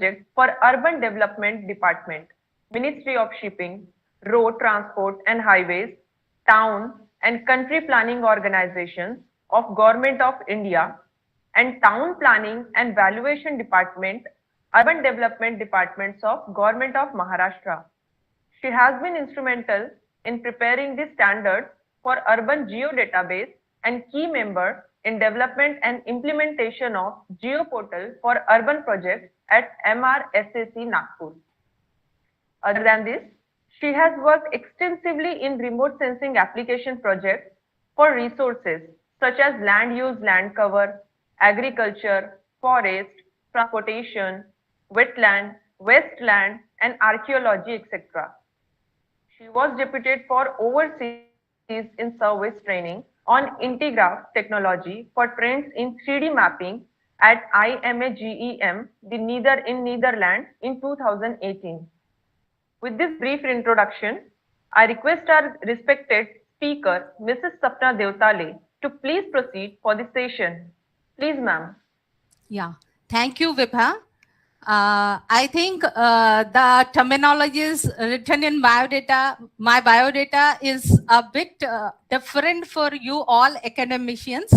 project for Urban Development Department, Ministry of Shipping, Road Transport and Highways, Town and Country Planning Organizations of Government of India, and Town Planning and Valuation Department, Urban Development Departments of Government of Maharashtra. She has been instrumental in preparing the standards for urban geodatabase and key member in development and implementation of geoportal for urban projects at MRSAC Nagpur. Other than this, she has worked extensively in remote sensing application projects for resources such as land use, land cover, agriculture, forest, transportation, wetland, wasteland, and archaeology, etc. She was deputed for overseas in service training on Integraph technology for trends in 3D mapping at IMAGEM, in Netherlands in 2018. With this brief introduction, I request our respected speaker, Mrs. Sapna Deotale, to please proceed for the session. Please, ma'am. Yeah, thank you, Vibha. I think the terminologies written in my biodata is a bit different for you all academicians.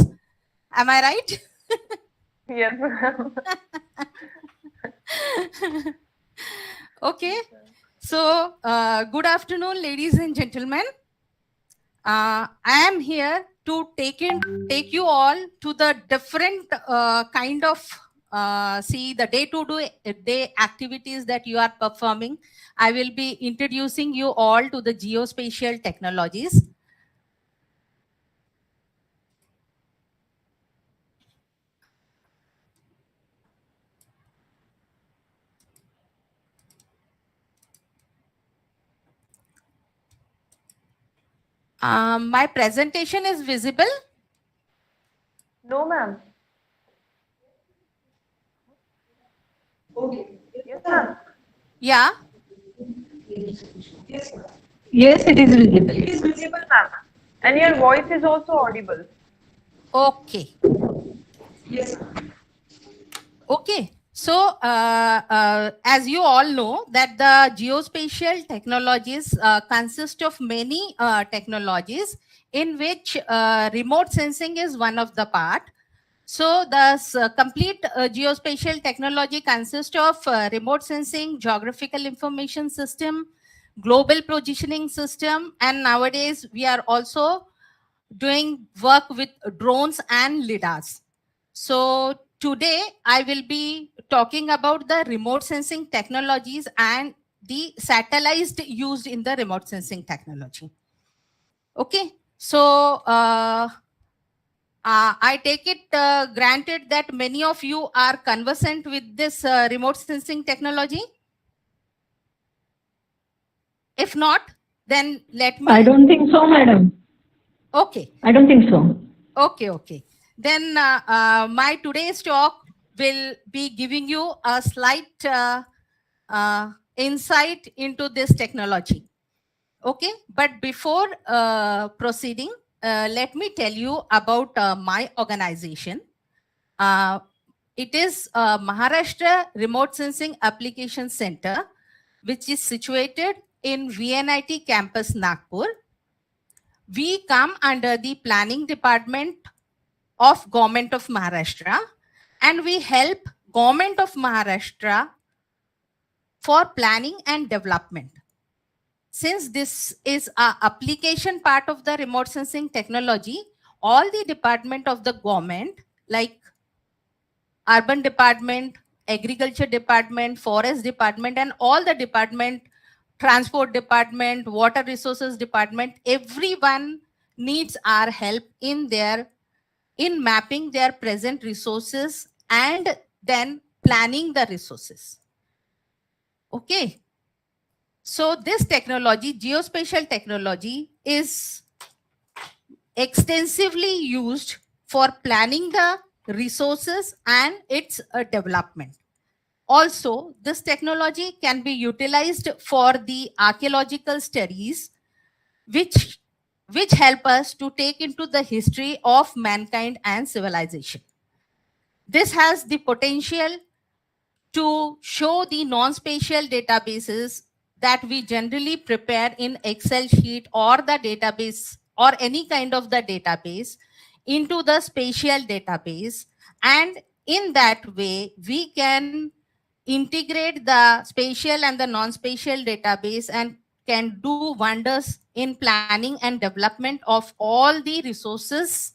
Am I right? Yes, ma'am. Okay. So, good afternoon, ladies and gentlemen. I am here to take you all to the different kind of the day-to-day activities that you are performing. I will be introducing you all to the geospatial technologies. My presentation is visible? No, ma'am. Okay. Yes, ma'am. Yeah. Yes, it is visible. It is visible, ma'am. And your voice is also audible. Okay. Yes. Okay. So, as you all know, that the geospatial technologies consist of many technologies, in which remote sensing is one of the part. So, the complete geospatial technology consists of remote sensing, geographical information system, global positioning system, and nowadays we are also doing work with drones and lidars. So today I will be talking about the remote sensing technologies and the satellites used in the remote sensing technology. Okay, so I take it granted that many of you are conversant with this remote sensing technology. If not, then let me. I don't think so, madam. Okay. I don't think so. Okay, okay. Then my today's talk will be giving you a slight insight into this technology. Okay, but before proceeding, let me tell you about my organization. It is Maharashtra Remote Sensing Application Center, which is situated in VNIT campus Nagpur. We come under the planning department of Government of Maharashtra, and we help Government of Maharashtra for planning and development. Since this is an application part of the remote sensing technology, all the department of the government, like urban department, agriculture department, forest department, and all the department, transport department, water resources department, everyone needs our help in mapping their present resources and then planning the resources. Okay. So this technology, geospatial technology, is extensively used for planning the resources and its development. Also, this technology can be utilized for the archaeological studies, which help us to take into the history of mankind and civilization. This has the potential to show the non-spatial databases that we generally prepare in Excel sheet or the database or any kind of the database into the spatial database. And in that way, we can integrate the spatial and the non-spatial database and can do wonders in planning and development of all the resources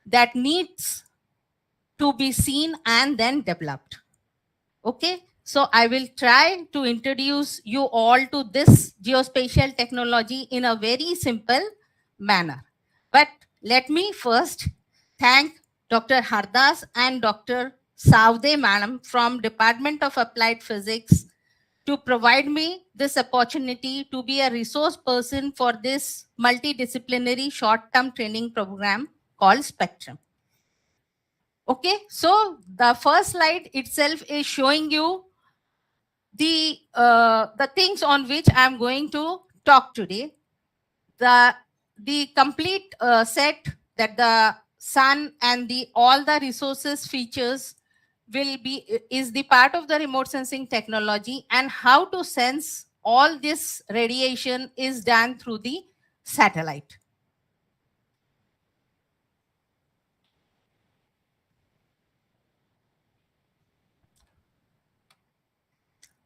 that needs to be seen and then developed. Okay, so I will try to introduce you all to this geospatial technology in a very simple manner. But let me first thank Dr. Hardas and Dr. Savde Madam from Department of Applied Physics to provide me this opportunity to be a resource person for this multidisciplinary short-term training program called Spectrum. Okay, so the first slide itself is showing you the things on which I'm going to talk today. The complete set that the sun and all the resources features is the part of the remote sensing technology, and how to sense all this radiation is done through the satellite.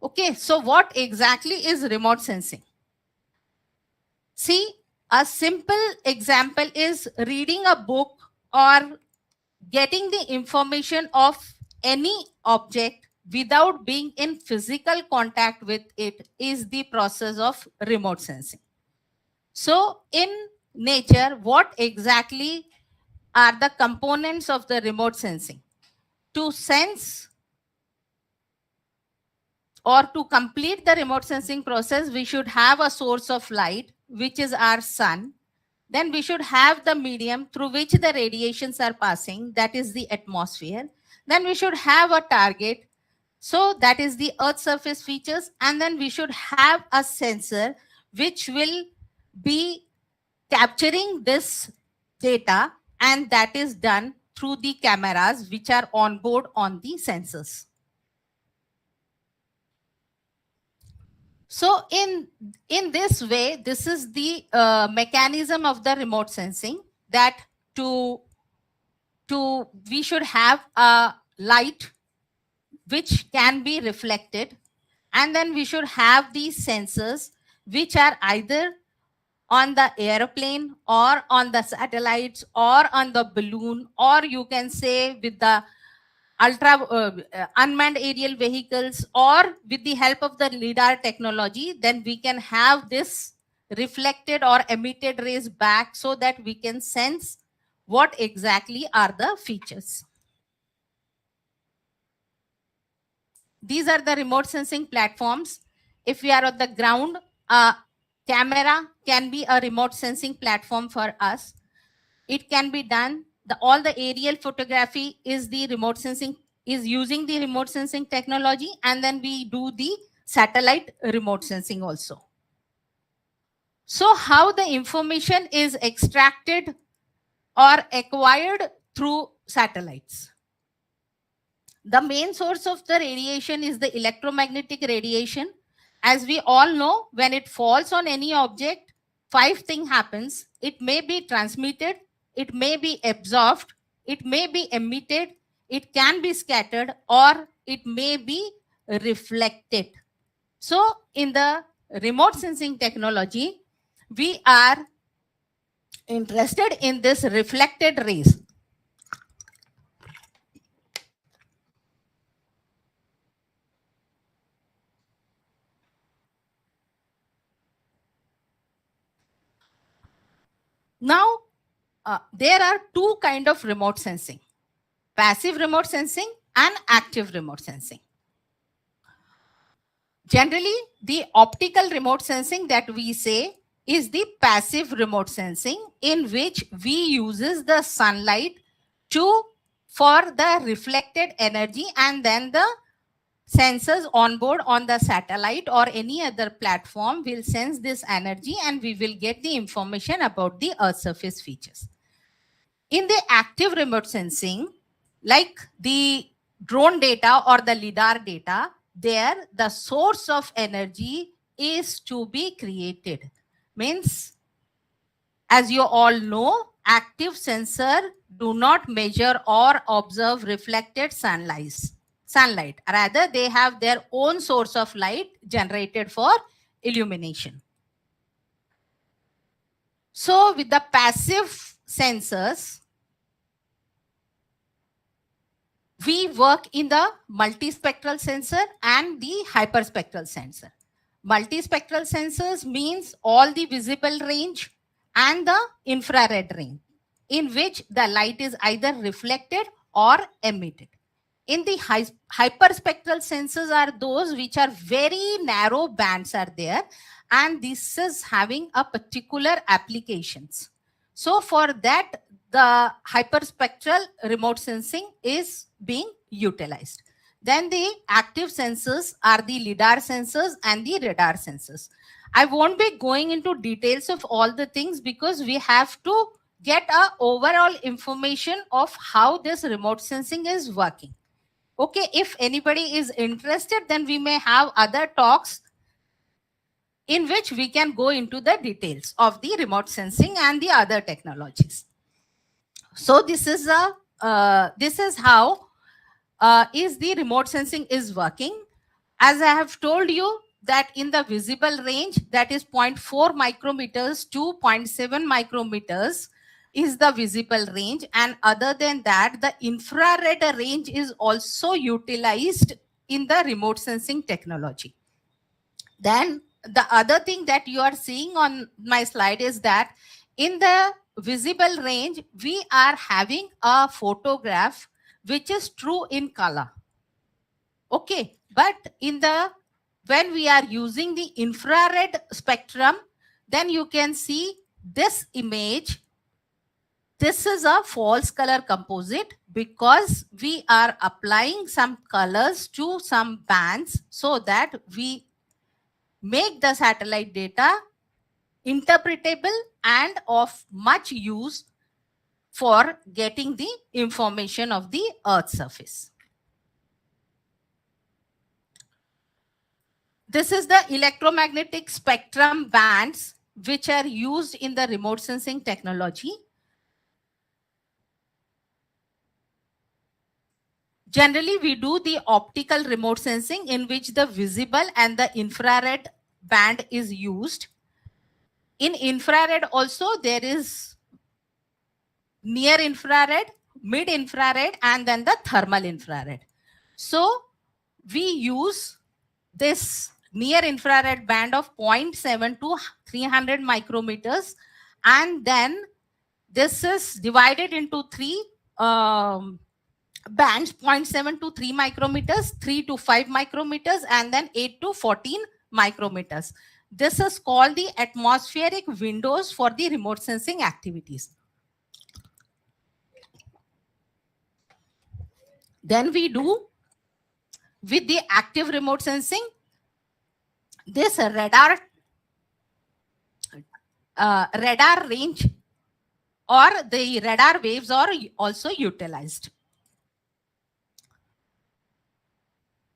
Okay, so what exactly is remote sensing? See, a simple example is reading a book or getting the information of any object without being in physical contact with it is the process of remote sensing. So in nature, what exactly are the components of the remote sensing? To sense or to complete the remote sensing process, we should have a source of light, which is our sun. Then we should have the medium through which the radiations are passing, that is the atmosphere. Then we should have a target, so that is the Earth surface features. And then we should have a sensor which will be capturing this data, and that is done through the cameras which are on board on the sensors. So in this way, this is the mechanism of the remote sensing, that we should have a light which can be reflected, and then we should have these sensors which are either on the airplane or on the satellites or on the balloon, or you can say with the unmanned aerial vehicles, or with the help of the LiDAR technology. Then we can have this reflected or emitted rays back, so that we can sense what exactly are the features. These are the remote sensing platforms. If we are on the ground, a camera can be a remote sensing platform for us. It can be done. All the aerial photography is the remote sensing, is using the remote sensing technology, and then we do the satellite remote sensing also. So how the information is extracted or acquired through satellites? The main source of the radiation is the electromagnetic radiation. As we all know, when it falls on any object, 5 things happens. It may be transmitted, it may be absorbed, it may be emitted, it can be scattered, or it may be reflected. So in the remote sensing technology, we are interested in this reflected rays. Now, there are 2 kinds of remote sensing: passive remote sensing and active remote sensing. Generally, the optical remote sensing that we say is the passive remote sensing, in which we uses the sunlight for the reflected energy, and then the sensors on board on the satellite or any other platform will sense this energy, and we will get the information about the Earth surface features. In the active remote sensing, like the drone data or the LIDAR data, there the source of energy is to be created. Means, as you all know, active sensor do not measure or observe reflected sunlight. Rather, they have their own source of light generated for illumination. So with the passive sensors, we work in the multispectral sensor and the hyperspectral sensor. Multispectral sensors means all the visible range and the infrared range, in which the light is either reflected or emitted. In the hyperspectral sensors are those which are very narrow bands are there, and this is having a particular applications. So for that, the hyperspectral remote sensing is being utilized. Then the active sensors are the LIDAR sensors and the radar sensors. I won't be going into details of all the things because we have to get a overall information of how this remote sensing is working. Okay, if anybody is interested, then we may have other talks in which we can go into the details of the remote sensing and the other technologies. So this is how is the remote sensing is working. As I have told you that in the visible range, that is 0.4 micrometers to 0.7 micrometers is the visible range, and other than that, the infrared range is also utilized in the remote sensing technology. Then the other thing that you are seeing on my slide is that in the visible range, we are having a photograph which is true in color. Okay, but in the when we are using the infrared spectrum, then you can see this image. This is a false color composite because we are applying some colors to some bands so that we make the satellite data interpretable and of much use for getting the information of the Earth's surface. This is the electromagnetic spectrum bands which are used in the remote sensing technology. Generally, we do the optical remote sensing in which the visible and the infrared band is used. In infrared also, there is near infrared, mid infrared, and then the thermal infrared. So we use this near infrared band of 0.7 to 300 micrometers, and then this is divided into three bands: 0.7 to 3 micrometers, 3 to 5 micrometers, and then 8 to 14 micrometers. This is called the atmospheric windows for the remote sensing activities. Then we do with the active remote sensing, this radar range or the radar waves are also utilized.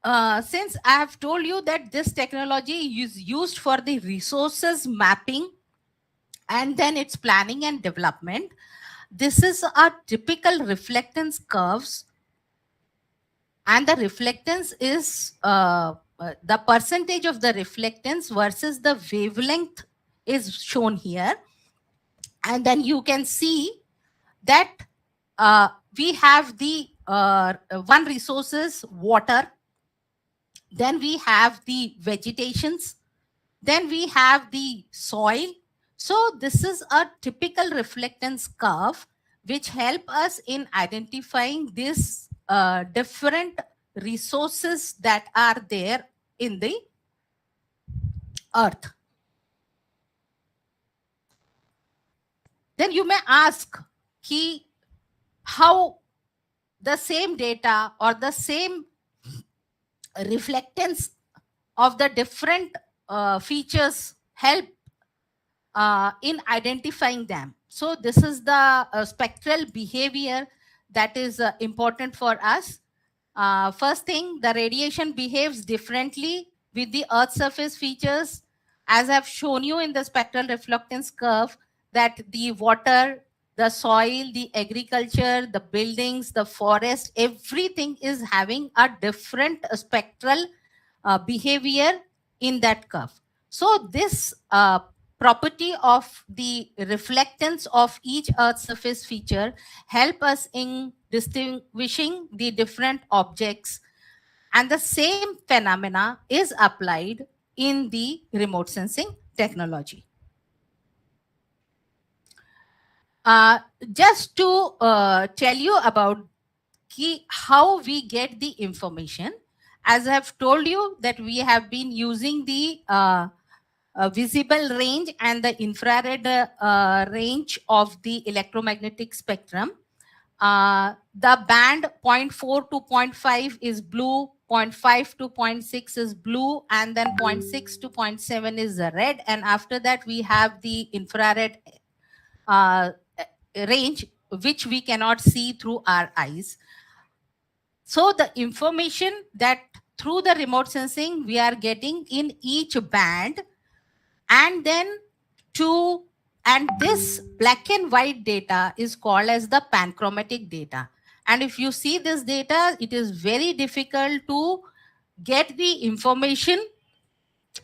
Since I have told you that this technology is used for the resources mapping and then its planning and development, this is a typical reflectance curves, and the reflectance is the percentage of the reflectance versus the wavelength is shown here. And then you can see that we have the one resources, water. Then we have the vegetations. Then we have the soil. So this is a typical reflectance curve which help us in identifying this different resources that are there in the Earth. Then you may ask, how the same data or the same reflectance of the different features help in identifying them. So this is the spectral behavior that is important for us. First thing, the radiation behaves differently with the Earth surface features. As I've shown you in the spectral reflectance curve, that the water, the soil, the agriculture, the buildings, the forest, everything is having a different spectral behavior in that curve. So this property of the reflectance of each Earth surface feature help us in distinguishing the different objects, and the same phenomena is applied in the remote sensing technology. Just to tell you about how we get the information, as I have told you that we have been using the visible range and the infrared range of the electromagnetic spectrum. The band 0.4 to 0.5 is blue, 0.5 to 0.6 is blue, and then 0.6 to 0.7 is red. And after that, we have the infrared range, which we cannot see through our eyes. So the information that through the remote sensing we are getting in each band, and then this black and white data is called as the panchromatic data. And if you see this data, it is very difficult to get the information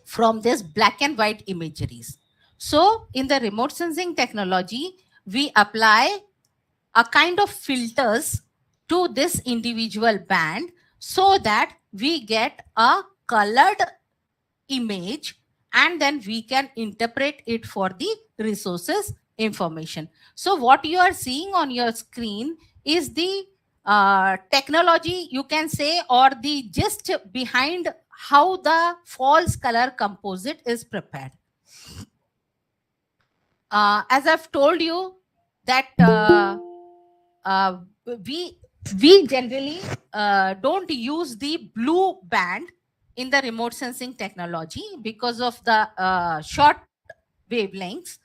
from this black and white imageries. So in the remote sensing technology, we apply a kind of filters to this individual band so that we get a colored image, and then we can interpret it for the resources information. So what you are seeing on your screen is the technology, you can say, or the gist behind how the false color composite is prepared. As I've told you that we generally don't use the blue band in the remote sensing technology because of the short wavelengths.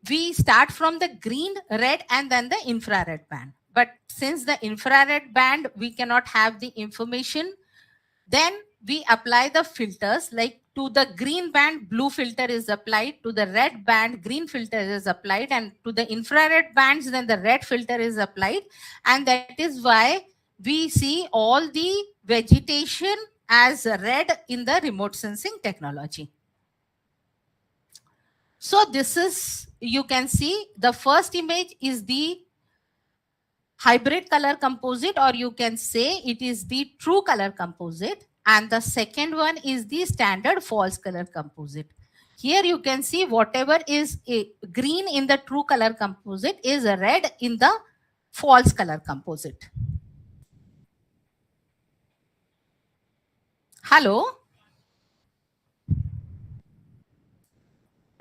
We start from the green, red, and then the infrared band. But since the infrared band, we cannot have the information, then we apply the filters, like to the green band, blue filter is applied, to the red band, green filter is applied, and to the infrared bands, then the red filter is applied. And that is why we see all the vegetation as red in the remote sensing technology. So this is, you can see the first image is the hybrid color composite, or you can say it is the true color composite. And the second one is the standard false color composite. Here you can see whatever is green in the true color composite is red in the false color composite. Hello?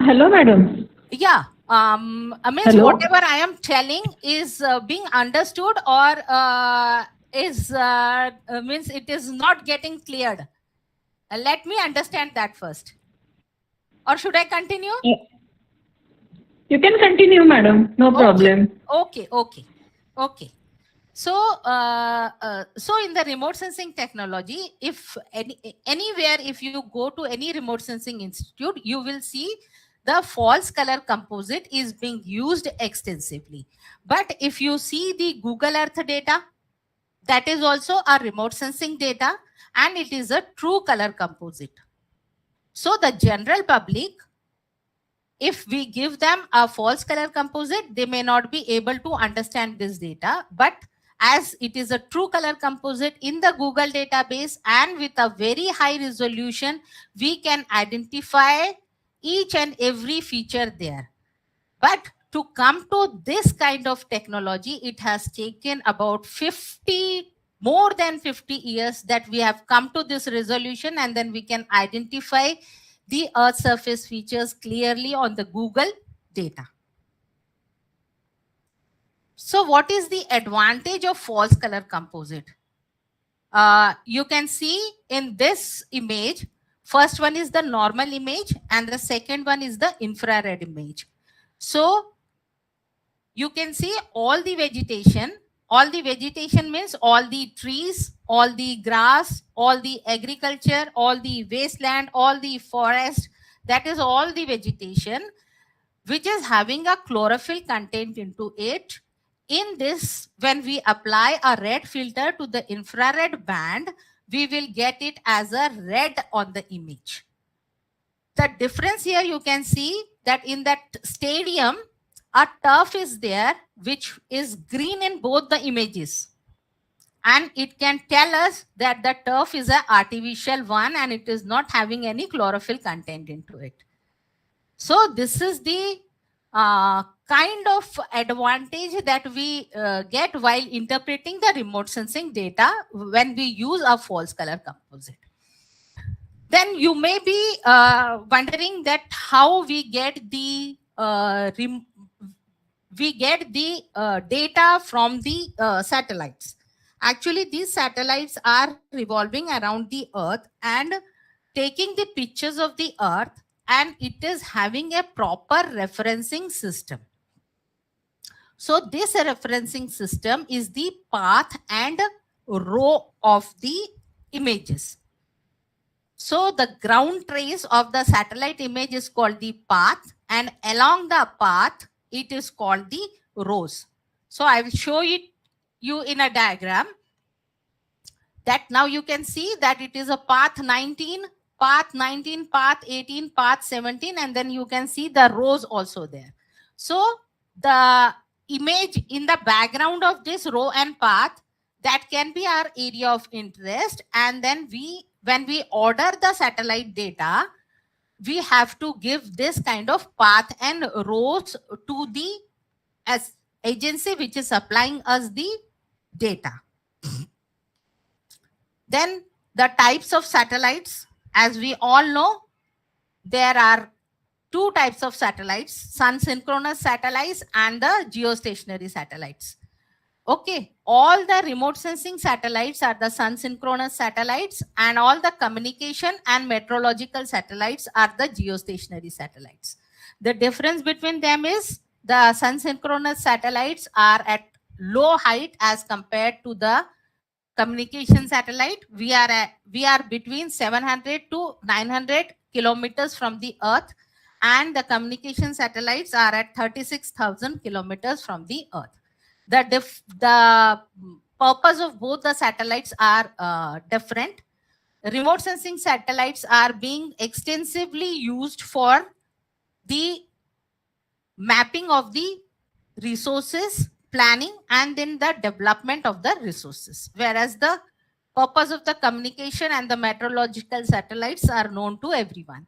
Hello, madam. Yeah. Means Hello? whatever I am telling is being understood, or means it is not getting cleared. Let me understand that first. Or should I continue? You can continue, madam. No problem. Okay. So, so in the remote sensing technology, if anywhere, if you go to any remote sensing institute, you will see the false color composite is being used extensively. But if you see the Google Earth data, that is also a remote sensing data, and it is a true color composite. So the general public, if we give them a false color composite, they may not be able to understand this data. But as it is a true color composite in the Google database and with a very high resolution, we can identify each and every feature there. But to come to this kind of technology, it has taken about more than 50 years that we have come to this resolution, and then we can identify the Earth surface features clearly on the Google data. So what is the advantage of false color composite? You can see in this image, first one is the normal image and the second one is the infrared image. So you can see all the vegetation All the vegetation means all the trees, all the grass, all the agriculture, all the wasteland, all the forest. That is all the vegetation which is having a chlorophyll content into it. In this, when we apply a red filter to the infrared band, we will get it as a red on the image. The difference here you can see that in that stadium, a turf is there which is green in both the images. And it can tell us that the turf is an artificial one and it is not having any chlorophyll content into it. So this is the kind of advantage that we get while interpreting the remote sensing data when we use a false color composite. Then you may be wondering that how we get the data from the satellites. Actually, these satellites are revolving around the Earth and taking the pictures of the Earth, and it is having a proper referencing system. So this referencing system is the path and row of the images. So the ground trace of the satellite image is called the path, and along the path, it is called the rows. So I will show it you in a diagram that now you can see that it is a path 19, path 19, path 18, path 17, and then you can see the rows also there. So the image in the background of this row and path, that can be our area of interest. And then when we order the satellite data, we have to give this kind of path and rows to the agency which is supplying us the data. Then the types of satellites, as we all know, there are two types of satellites, sun synchronous satellites and the geostationary satellites. Okay, all the remote sensing satellites are the sun synchronous satellites, and all the communication and meteorological satellites are the geostationary satellites. The difference between them is the sun synchronous satellites are at low height as compared to the communication satellite. We are between 700 to 900 kilometers from the Earth, and the communication satellites are at 36,000 kilometers from the Earth. The purpose of both the satellites are different. Remote sensing satellites are being extensively used for the mapping of the resources, planning, and then the development of the resources, whereas the purpose of the communication and the meteorological satellites are known to everyone.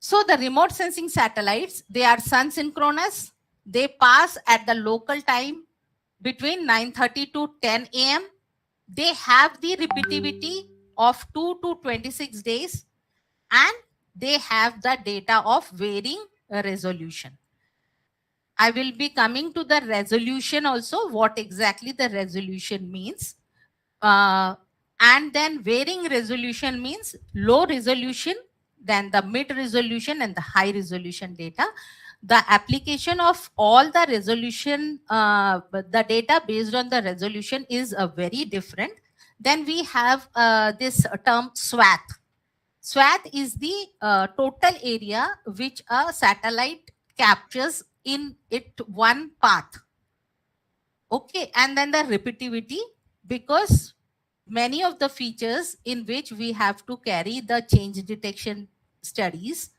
So the remote sensing satellites, they are sun synchronous. They pass at the local time between 9:30 to 10 a.m. They have the repeativity of 2 to 26 days, and they have the data of varying resolution. I will be coming to the resolution also, what exactly the resolution means. And then varying resolution means low resolution, then the mid resolution and the high resolution data. The application of all the resolution, the data based on the resolution is very different. Then we have this term swath. Swath is the total area which a satellite captures in it one path. Okay, and then the repeativity, because many of the features in which we have to carry the change detection studies,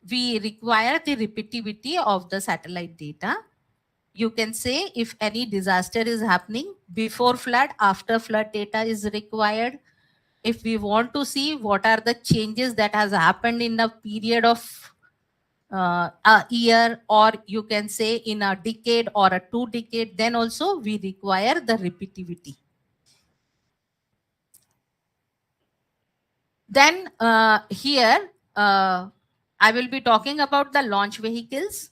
we require the repeativity of the satellite data. You can say if any disaster is happening, before flood, after flood data is required. If we want to see what are the changes that has happened in a period of a year, or you can say in a decade or a 2 decade, then also we require the repeativity. Then here, I will be talking about the launch vehicles,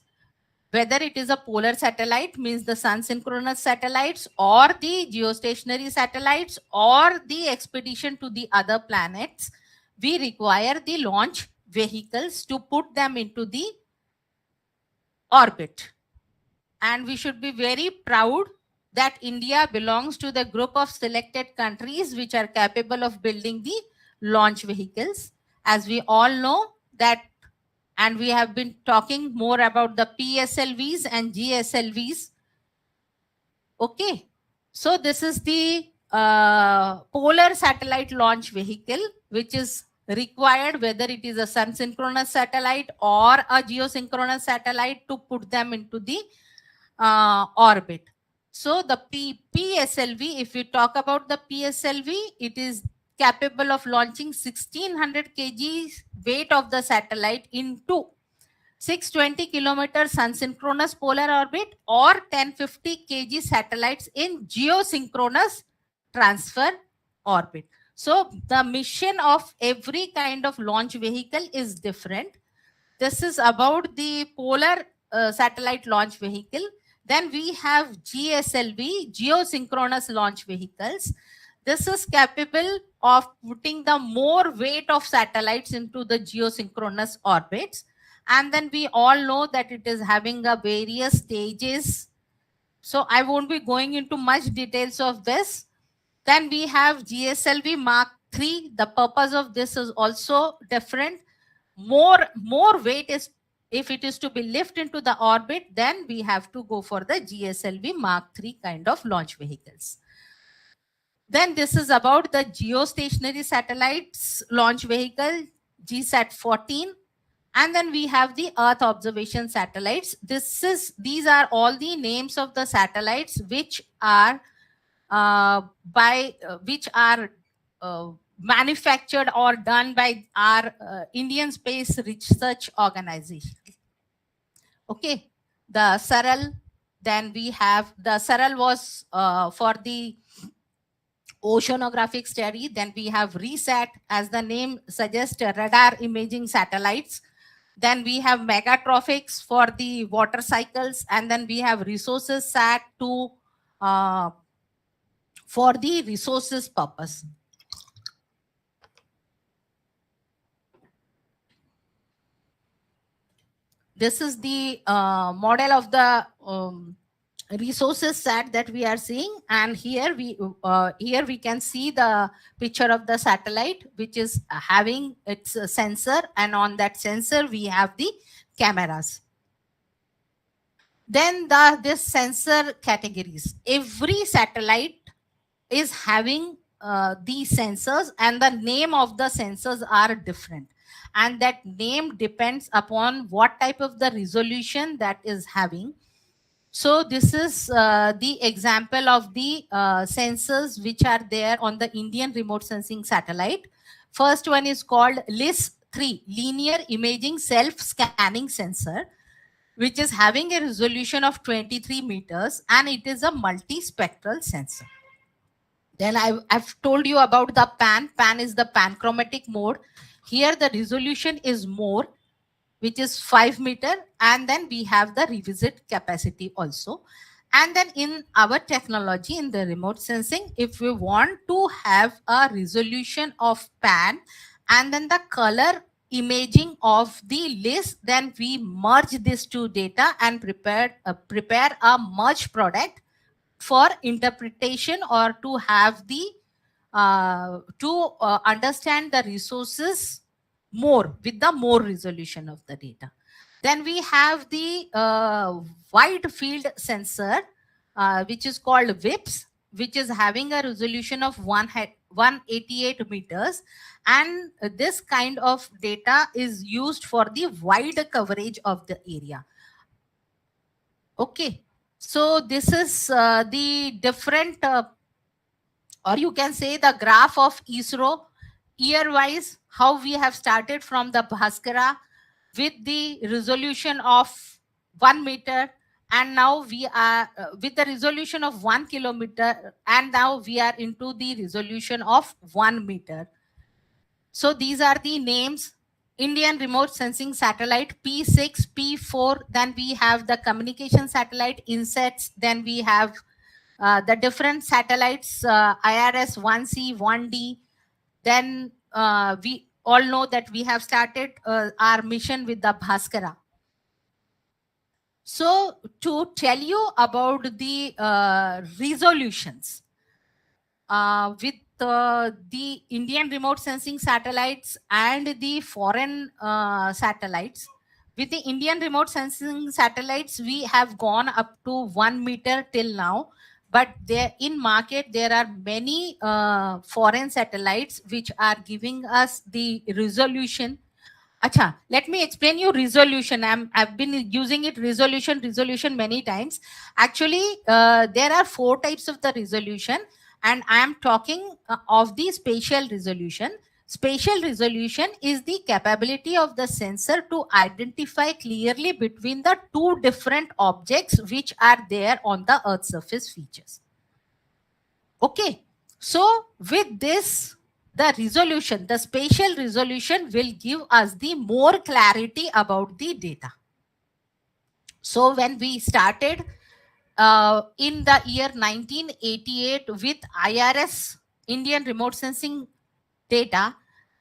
whether it is a polar satellite, means the sun synchronous satellites, or the geostationary satellites, or the expedition to the other planets. We require the launch vehicles to put them into the orbit. and we should be very proud that India belongs to the group of selected countries which are capable of building the launch vehicles. As we all know that, and we have been talking more about the PSLVs and GSLVs. Okay, so this is the polar satellite launch vehicle, which is required whether it is a sun synchronous satellite or a geosynchronous satellite to put them into the orbit. So the PSLV, if you talk about the PSLV, it is capable of launching 1600 kg weight of the satellite into 620 kilometer sun synchronous polar orbit or 1050 kg satellites in geosynchronous transfer orbit. So the mission of every kind of launch vehicle is different. This is about the polar satellite launch vehicle. Then we have GSLV, geosynchronous launch vehicles. This is capable of putting the more weight of satellites into the geosynchronous orbits. And then we all know that it is having a various stages. So I won't be going into much details of this. Then we have GSLV Mark III. The purpose of this is also different. More weight is, if it is to be lifted into the orbit, then we have to go for the GSLV Mark III kind of launch vehicles. Then this is about the geostationary satellites launch vehicle, GSAT-14. And then we have the Earth observation satellites. These are all the names of the satellites which are manufactured or done by our Indian Space Research Organization. Okay, the SARAL. Then we have the SARAL was for the oceanographic study. Then we have RESAT, as the name suggests, radar imaging satellites. Then we have megatrophics for the water cycles, and then we have resources sat to for the resources purpose. This is the model of the resources sat that we are seeing, and here we can see the picture of the satellite, which is having its sensor, and on that sensor we have the cameras. Then this sensor categories. Every satellite is having these sensors, and the name of the sensors are different, and that name depends upon what type of the resolution that is having. So this is the example of the sensors which are there on the Indian remote sensing satellite. First one is called LIS-3, Linear Imaging Self-Scanning Sensor, which is having a resolution of 23 meters, and it is a multispectral sensor. Then I've told you about the PAN. PAN is the panchromatic mode. Here the resolution is more, which is 5 meter, and then we have the revisit capacity also. And then in our technology, in the remote sensing, if we want to have a resolution of PAN and then the color imaging of the list, then we merge these two data and prepare a merged product for interpretation, or to have the understand the resources more with the more resolution of the data. Then we have the wide field sensor, which is called WIPS, which is having a resolution of 188 meters, and this kind of data is used for the wide coverage of the area. Okay, so this is the different or you can say the graph of ISRO year-wise, how we have started from the Bhaskara with the resolution of 1 meter, and now we are with the resolution of 1 kilometer, and now we are into the resolution of 1 meter. So these are the names: Indian remote sensing satellite P6, P4, then we have the communication satellite INSETs, then we have the different satellites, IRS 1C, 1D. Then we all know that we have started our mission with the Bhaskara. So to tell you about the resolutions with the Indian remote sensing satellites and the foreign satellites. With the Indian remote sensing satellites, we have gone up to 1 meter till now. But there in market, there are many foreign satellites which are giving us the resolution. Acha, let me explain you resolution. I've been using it resolution many times. Actually, there are 4 types of the resolution, and I am talking of the spatial resolution. Spatial resolution is the capability of the sensor to identify clearly between the 2 different objects which are there on the Earth's surface features. Okay, so with this, the spatial resolution will give us the more clarity about the data. So when we started in the year 1988 with IRS, Indian remote sensing data,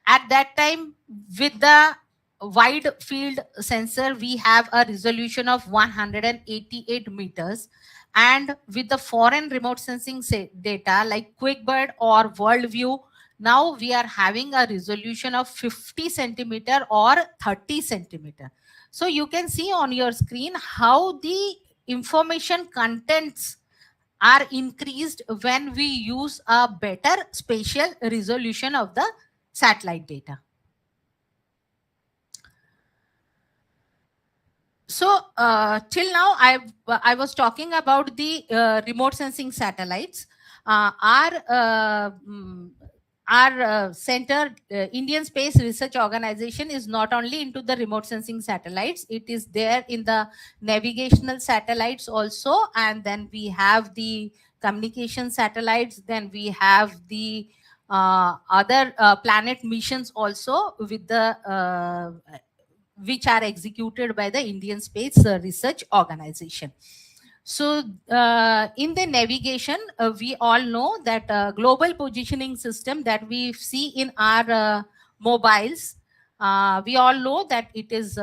at that time with the wide field sensor, we have a resolution of 188 meters. And with the foreign remote sensing data like QuickBird or WorldView, now we are having a resolution of 50 centimeter or 30 centimeter. So you can see on your screen how the information contents are increased when we use a better spatial resolution of the satellite data. So till now, I was talking about the remote sensing satellites. Our center, Indian Space Research Organization, is not only into the remote sensing satellites, it is there in the navigational satellites also. And then we have the communication satellites, then we have the other planet missions also with the which are executed by the Indian Space Research Organization. So in the navigation, we all know that global positioning system that we see in our mobiles, we all know that it is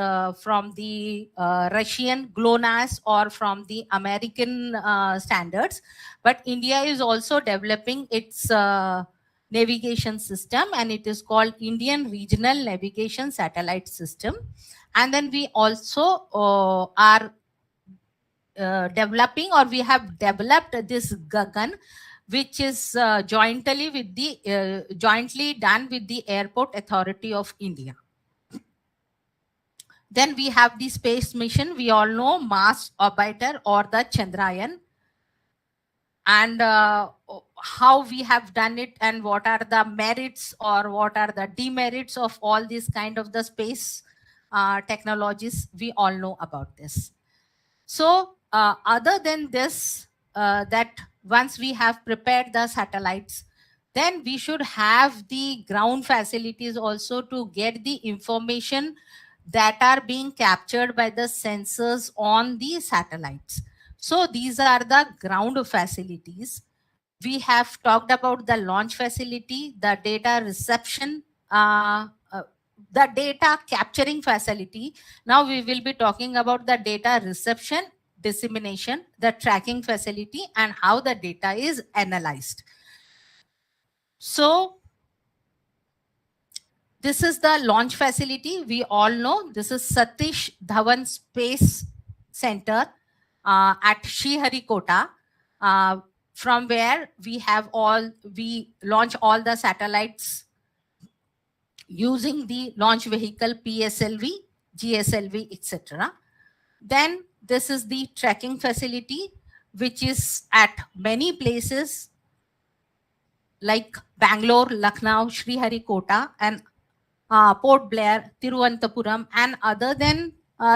from the Russian GLONASS or from the American standards. But India is also developing its navigation system, and it is called Indian Regional Navigation Satellite System. And then we also are developing, or we have developed this Gagan, which is jointly done with the Airport Authority of India. Then we have the space mission. We all know Mars Orbiter or the Chandrayaan, and how we have done it, and what are the merits or what are the demerits of all these kind of the space technologies. We all know about this. So other than this, that once we have prepared the satellites, then we should have the ground facilities also to get the information that are being captured by the sensors on the satellites. So these are the ground facilities. We have talked about the launch facility, the data reception, the data capturing facility. Now we will be talking about the data reception, dissemination, the tracking facility, and how the data is analyzed. So this is the launch facility. We all know this is Satish Dhawan Space Center at Sriharikota, from where we launch all the satellites using the launch vehicle PSLV, GSLV, etc. Then this is the tracking facility, which is at many places like Bangalore, Lucknow, Sriharikota, and Port Blair, Tiruvananthapuram. And other than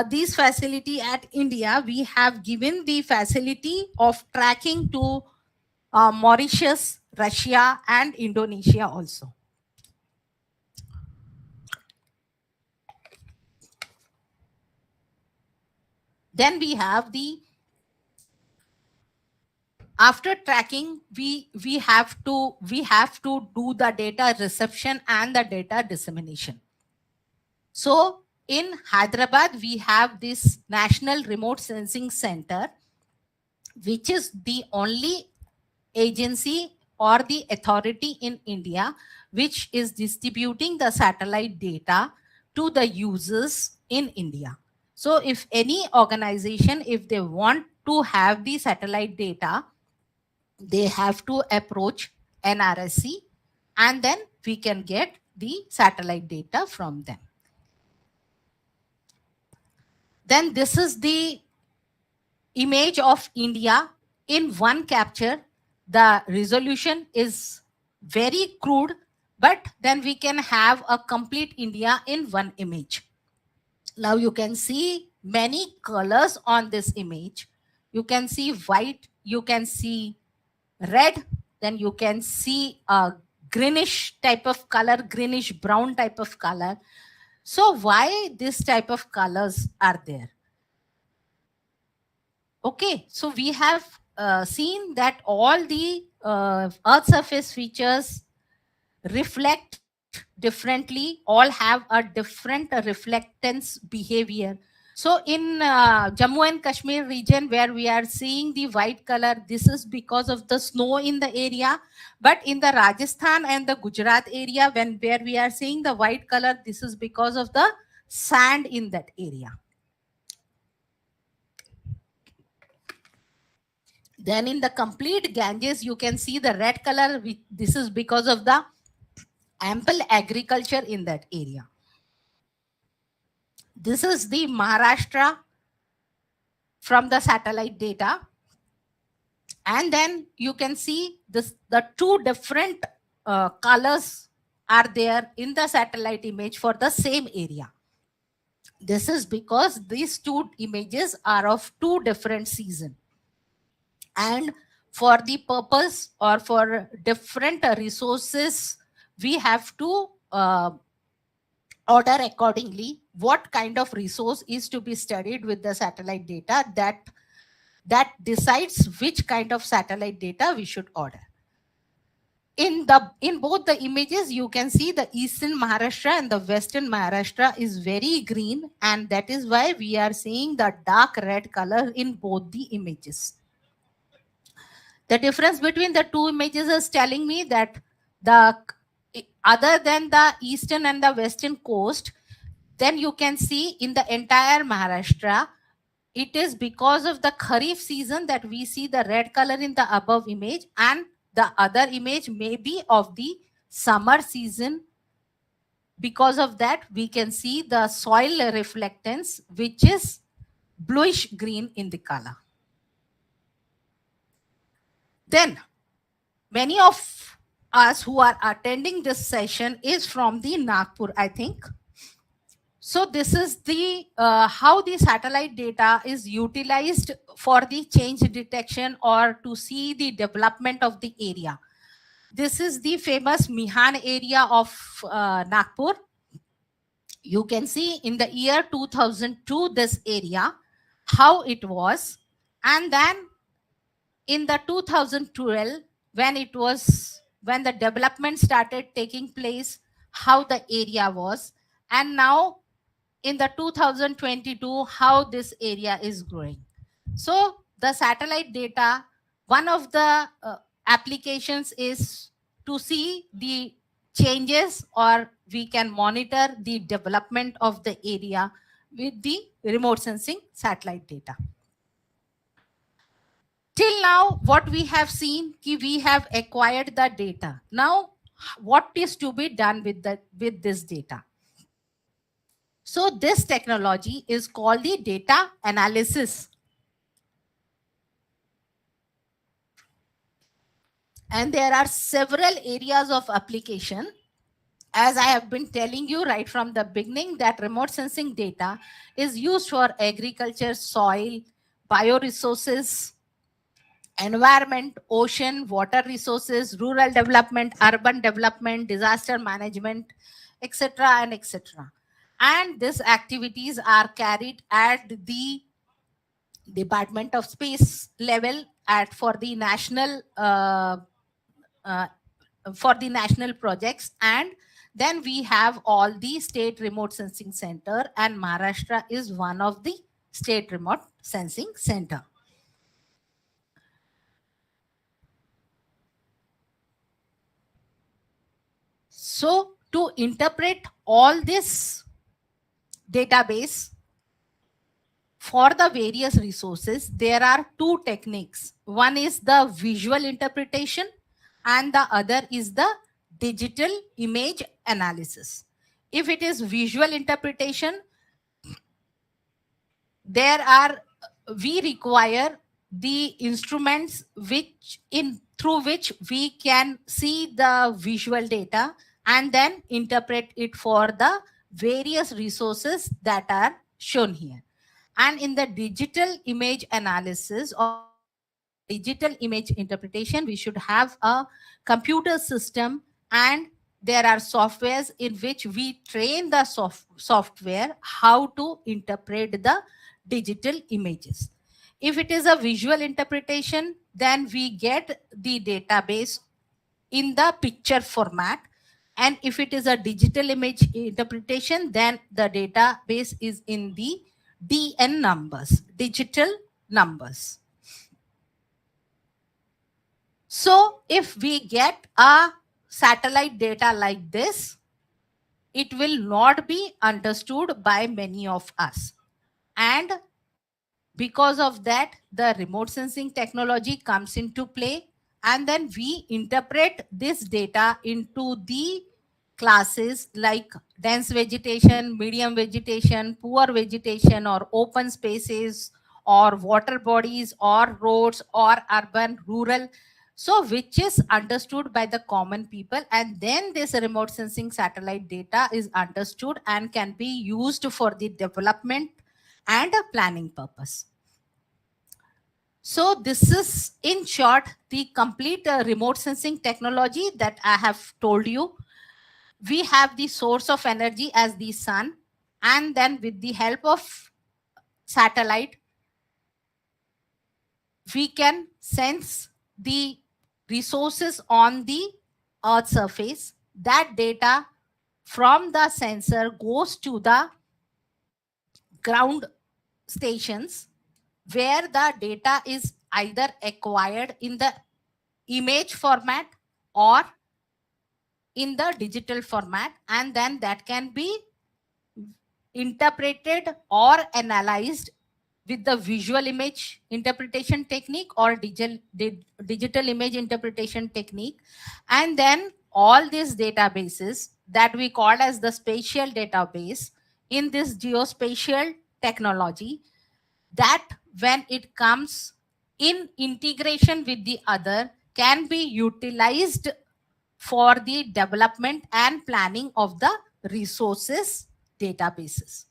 these facility at India, we have given the facility of tracking to Mauritius, Russia, and Indonesia also. Then we have the, after tracking, we have to do the data reception and the data dissemination. So in Hyderabad, we have this National Remote Sensing Center, which is the only agency or the authority in India which is distributing the satellite data to the users in India. So if any organization, if they want to have the satellite data, they have to approach NRSC, and then we can get the satellite data from them. Then this is the image of India in one capture. The resolution is very crude, but then we can have a complete India in one image. Now you can see many colors on this image. You can see white, you can see red, then you can see a greenish type of color, greenish brown type of color. So why this type of colors are there? Okay, so we have seen that all the Earth surface features reflect differently, all have a different reflectance behavior. So in Jammu and Kashmir region, where we are seeing the white color, this is because of the snow in the area. But in the Rajasthan and the Gujarat area, where we are seeing the white color, this is because of the sand in that area. Then in the complete Ganges, you can see the red color. This is because of the ample agriculture in that area. This is the Maharashtra from the satellite data. And then you can see this, the two different colors are there in the satellite image for the same area. This is because these two images are of two different seasons. And for the purpose or for different resources, we have to order accordingly what kind of resource is to be studied with the satellite data. That decides which kind of satellite data we should order. In both the images, you can see the eastern Maharashtra and the western Maharashtra is very green, and that is why we are seeing the dark red color in both the images. The difference between the two images is telling me that other than the eastern and the western coast, then you can see in the entire Maharashtra, it is because of the Kharif season that we see the red color in the above image, and the other image may be of the summer season. Because of that, we can see the soil reflectance, which is bluish green in the color. Then many of us who are attending this session is from the Nagpur, I think. So this is the how the satellite data is utilized for the change detection or to see the development of the area. This is the famous Mihan area of Nagpur. You can see in the year 2002 this area, how it was, and then in the 2012 when the development started taking place, how the area was, and now in the 2022 how this area is growing. So the satellite data, one of the applications is to see the changes, or we can monitor the development of the area with the remote sensing satellite data. Till now, what we have seen, we have acquired the data. Now, what is to be done with this data? So this technology is called the data analysis. And there are several areas of application. As I have been telling you right from the beginning, that remote sensing data is used for agriculture, soil, bioresources, environment, ocean, water resources, rural development, urban development, disaster management, etc. and etc. And these activities are carried at the Department of Space level for the national projects, and Then we have all the state remote sensing center, and Maharashtra is one of the state remote sensing center. So to interpret all this database for the various resources, there are two techniques. One is the visual interpretation and the other is the digital image analysis. If it is visual interpretation, we require the instruments through which we can see the visual data and then interpret it for the various resources that are shown here. And in the digital image analysis or digital image interpretation, we should have a computer system, and there are softwares in which we train the software how to interpret the digital images. If it is a visual interpretation, then we get the database in the picture format. And if it is a digital image interpretation, then the database is in the DN numbers, digital numbers. So if we get a satellite data like this, it will not be understood by many of us. And because of that, the remote sensing technology comes into play, and then we interpret this data into the classes like dense vegetation, medium vegetation, poor vegetation, or open spaces, or water bodies, or roads, or urban, rural. So which is understood by the common people, and then this remote sensing satellite data is understood and can be used for the development and a planning purpose. So this is in short the complete remote sensing technology that I have told you. We have the source of energy as the sun, and then with the help of satellite, we can sense the resources on the Earth's surface. That data from the sensor goes to the ground stations, where the data is either acquired in the image format or in the digital format, and then that can be interpreted or analyzed with the visual image interpretation technique or digital image interpretation technique. And then all these databases that we call as the spatial database in this geospatial technology, that when it comes in integration with the other, can be utilized for the development and planning of the resources databases.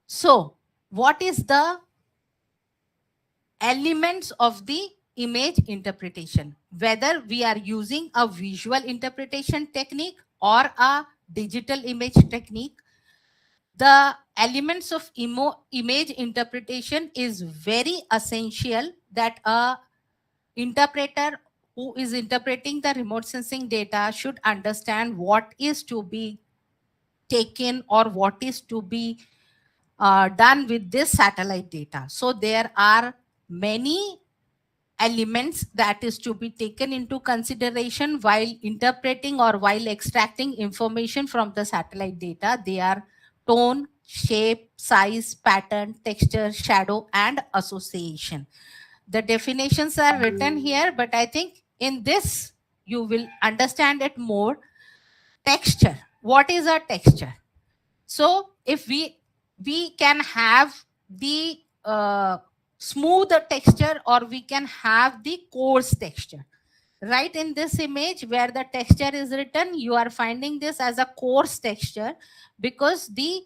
So what is the elements of the image interpretation? Whether we are using a visual interpretation technique or a digital image technique, the elements of image interpretation is very essential, that a interpreter who is interpreting the remote sensing data should understand what is to be taken or what is to be done with this satellite data. So there are many elements that is to be taken into consideration while interpreting or while extracting information from the satellite data. They are tone, shape, size, pattern, texture, shadow, and association. The definitions are written here, but I think in this you will understand it more. Texture. What is a texture? So if we can have the smooth texture, or we can have the coarse texture. Right in this image where the texture is written, you are finding this as a coarse texture, because the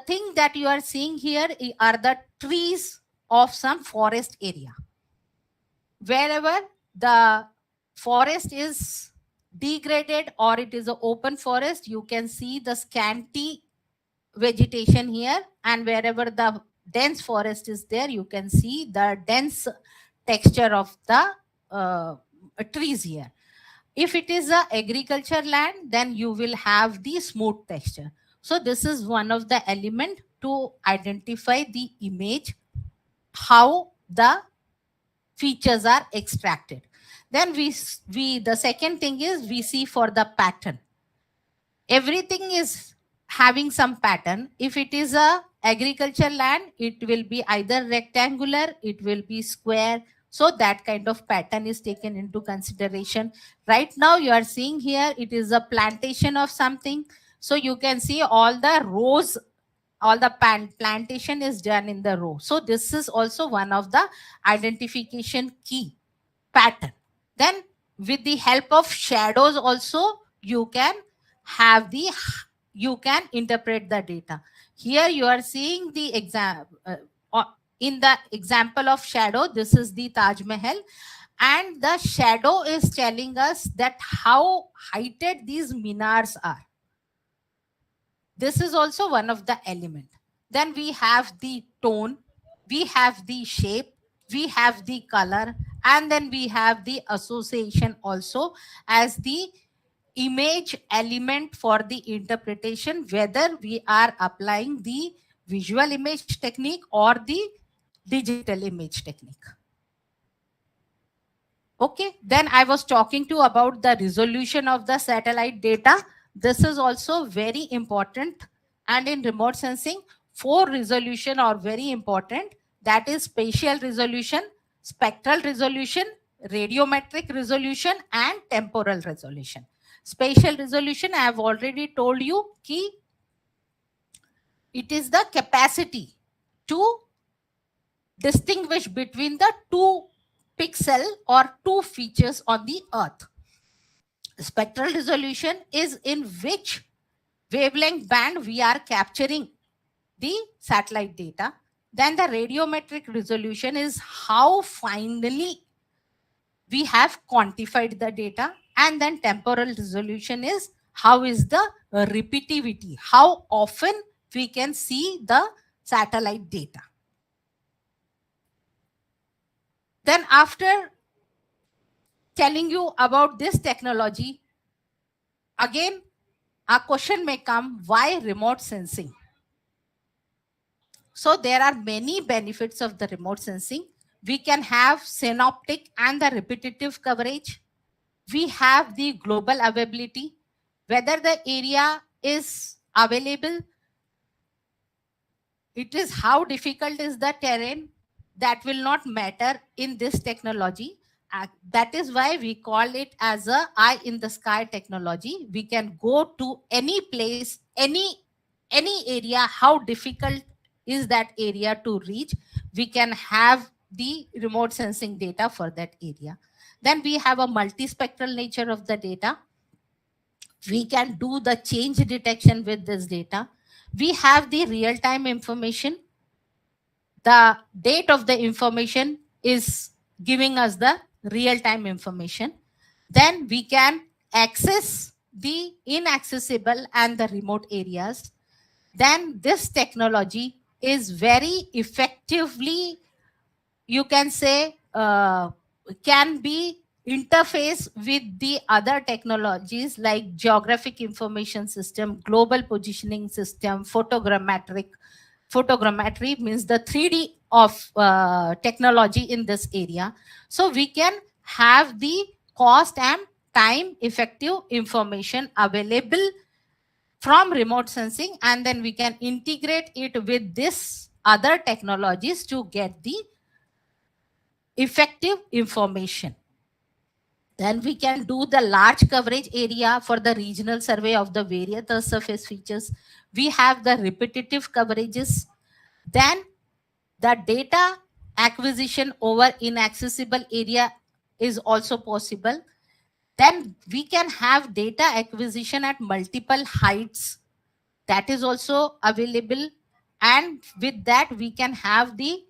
thing that you are seeing here are the trees of some forest area. Wherever the forest is degraded or it is an open forest, you can see the scanty vegetation here, and wherever the dense forest is there, you can see the dense texture of the trees here. If it is a agriculture land, then you will have the smooth texture. So this is one of the element to identify the image, how the features are extracted. Then the second thing is we see for the pattern. Everything is having some pattern. If it is a agriculture land, it will be either rectangular, it will be square. So that kind of pattern is taken into consideration. Right now you are seeing here, it is a plantation of something. So you can see all the rows, all the plantation is done in the row. So this is also one of the identification key pattern. Then with the help of shadows also, you can interpret the data. Here you are seeing the in the example of shadow, this is the Taj Mahal, and the shadow is telling us that how heighted these minars are. This is also one of the element. Then we have the tone, we have the shape, we have the color, and then we have the association also as the image element for the interpretation, whether we are applying the visual image technique or the digital image technique. Okay, then I was talking to about the resolution of the satellite data. This is also very important, and in remote sensing, 4 resolution are very important. That is spatial resolution, spectral resolution, radiometric resolution, and temporal resolution. Spatial resolution, I have already told you, key. It is the capacity to distinguish between the 2 pixel or 2 features on the earth. Spectral resolution is in which wavelength band we are capturing the satellite data. Then the radiometric resolution is how finally we have quantified the data. And then temporal resolution is how is the repeativity, how often we can see the satellite data. Then after telling you about this technology, again, a question may come, why remote sensing? So there are many benefits of the remote sensing. We can have synoptic and the repetitive coverage. We have the global availability, whether the area is available. It is how difficult is the terrain, that will not matter in this technology. That is why we call it as a eye in the sky technology. We can go to any place, any area, how difficult is that area to reach. We can have the remote sensing data for that area. Then we have a multispectral nature of the data. We can do the change detection with this data. We have the real-time information. The date of the information is giving us the real-time information. Then we can access the inaccessible and the remote areas. Then this technology is very effectively, you can say, can be interface with the other technologies like geographic information system, global positioning system, photogrammetry means the 3D of technology in this area. So we can have the cost and time effective information available from remote sensing, and then we can integrate it with this other technologies to get the effective information. Then we can do the large coverage area for the regional survey of the various Earth surface features. We have the repetitive coverages. Then the data acquisition over inaccessible area is also possible. Then we can have data acquisition at multiple heights. That is also available. And with that, we can have the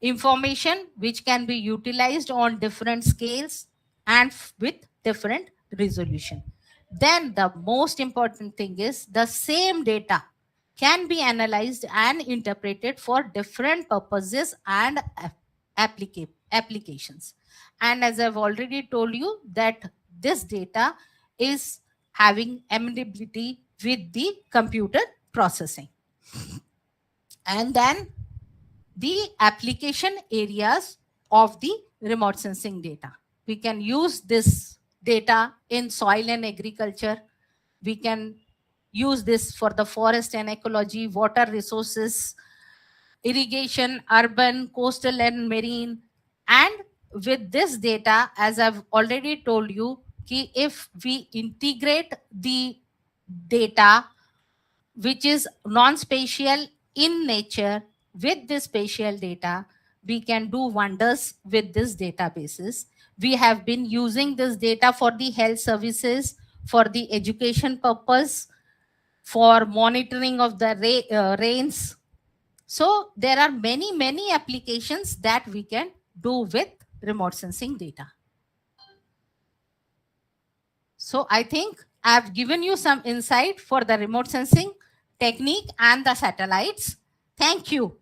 information which can be utilized on different scales and with different resolution. Then the most important thing is the same data can be analyzed and interpreted for different purposes and applications. And as I've already told you that this data is having amenability with the computer processing. And then the application areas of the remote sensing data. We can use this data in soil and agriculture. We can use this for the forest and ecology, water resources, irrigation, urban, coastal and marine. And with this data, as I've already told you, if we integrate the data which is non-spatial in nature with this spatial data, we can do wonders with this databases. We have been using this data for the health services, for the education purpose, for monitoring of the rains. So there are many applications that we can do with remote sensing data. So I think I've given you some insight for the remote sensing technique and the satellites. Thank you.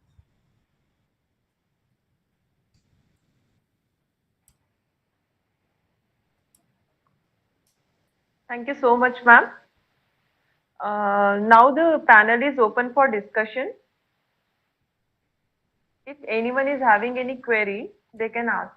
Thank you so much, ma'am. Now the panel is open for discussion. If anyone is having any query, they can ask.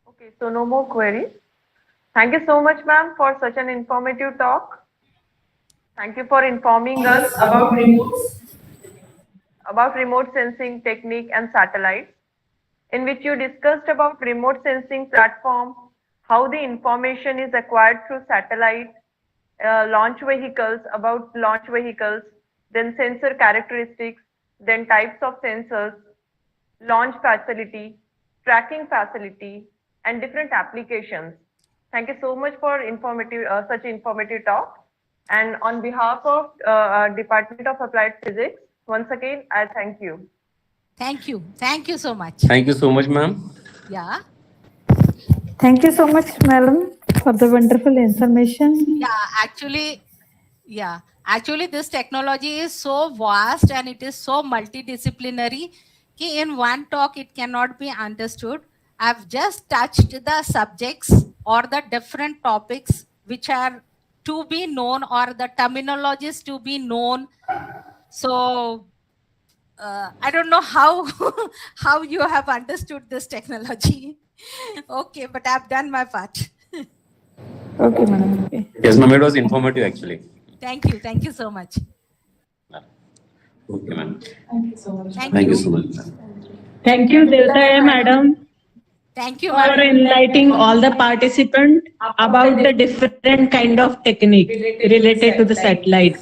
Okay, so no more queries. Thank you so much, ma'am, for such an informative talk. Thank you for informing us about remote sensing technique and satellites, in which you discussed about remote sensing platform, how the information is acquired through satellite, launch vehicles, about launch vehicles, then sensor characteristics, then types of sensors, launch facility, tracking facility, and different applications. Thank you so much for such informative talk. And on behalf of Department of Applied Physics, once again, I thank you. Thank you. Thank you so much. Thank you so much, ma'am. Yeah. Thank you so much, madam, for the wonderful information. Actually, this technology is so vast and it is so multidisciplinary. In one talk, it cannot be understood. I've just touched the subjects or the different topics which are to be known or the terminologies to be known. So I don't know how how you have understood this technology. Okay, but I've done my part. Okay, madam. Okay. Yes, ma'am, it was informative actually. Thank you. Thank you so much. Okay, ma'am. Thank you so much. Thank you so much. Thank you, Deotale madam, Thank you, for ma'am. enlightening all the participants about the different kind of technique related to the satellite.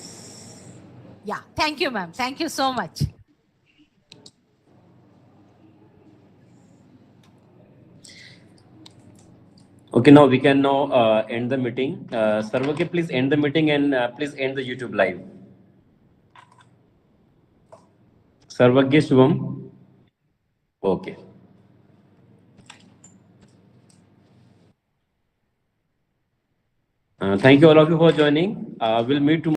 Yeah, thank you, ma'am. Thank you so much. Okay, now we can end the meeting. Sarvake, please end the meeting and please end the YouTube live. Sarvagya Shubham. Okay. Thank you all of you for joining. We'll meet tomorrow.